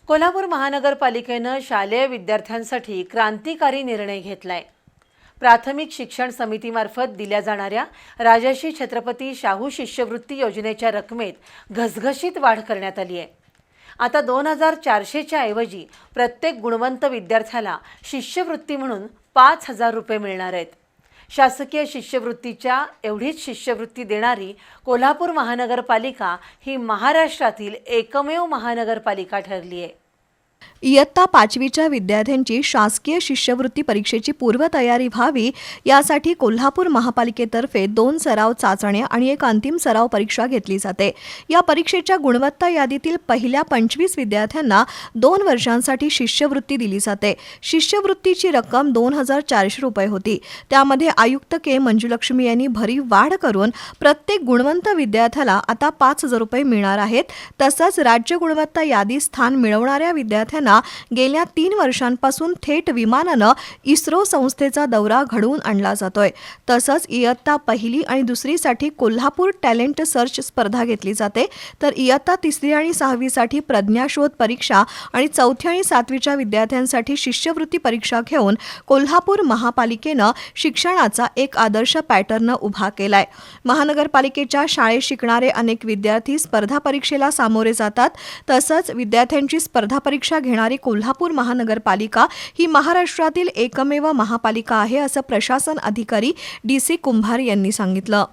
कोल्हापूर महानगरपालिकेनं शालेय विद्यार्थ्यांसाठी क्रांतिकारी निर्णय घेतलाय। प्राथमिक शिक्षण समितीमार्फत दिल्या जाणाऱ्या राजर्षी छत्रपती शाहू शिष्यवृत्ती योजनेच्या रकमेत घसघशीत वाढ करण्यात आली आहे। आता 2400च्या ऐवजी प्रत्येक गुणवंत विद्यार्थ्याला शिष्यवृत्ती म्हणून 5000 रुपये मिळणार आहेत। शासकीय शिष्यवृत्तीच्या एवढीच शिष्यवृत्ती देणारी कोल्हापूर महानगरपालिका ही महाराष्ट्रातील एकमेव महानगरपालिका ठरली आहे। इयत्ता 5वीच्या विद्यार्थ्यांची शासकीय शिष्यवृत्ती परीक्षेची पूर्वतयारी व्हावी यासाठी कोल्हापूर महापालिकेतर्फे 2 सराव चाचण्या आणि एक अंतिम सराव परीक्षा घेतली जाते। या परीक्षेच्या गुणवत्ता यादीतील पहिल्या 25 विद्यार्थ्यांना 2 वर्षांसाठी शिष्यवृत्ती दिली जाते। शिष्यवृत्तीची रक्कम 2400 रुपये होती। त्यामध्ये आयुक्त के मंजुलक्ष्मी यांनी भरीव वाढ करून प्रत्येक गुणवंत विद्यार्थ्याला आता 5000 रुपये मिळणार आहेत। तसंच राज्य गुणवत्ता यादी स्थान मिळवणाऱ्या विद्यार्थ्यांना गेल्या 3 वर्षांपासून थेट विमानानं इस्रो संस्थेचा दौरा घडवून आणला जातोय। तसंच इयत्ता 1ली आणि 2रीसाठी कोल्हापूर टॅलेंट सर्च स्पर्धा घेतली जाते, तर इयत्ता 3री आणि 6वीसाठी प्रज्ञाशोध परीक्षा आणि 4थी आणि 7वीच्या विद्यार्थ्यांसाठी शिष्यवृत्ती परीक्षा घेऊन कोल्हापूर महापालिकेनं शिक्षणाचा एक आदर्श पॅटर्न उभा केलाय। महानगरपालिकेच्या शाळेत शिकणारे अनेक विद्यार्थी स्पर्धा परीक्षेला सामोरे जातात। तसंच विद्यार्थ्यांची स्पर्धा परीक्षा घेणारी कोल्हापूर महानगरपालिका ही महाराष्ट्रातील एकमेव महापालिका आहे, असं प्रशासन अधिकारी DC कुंभार यांनी सांगितलं।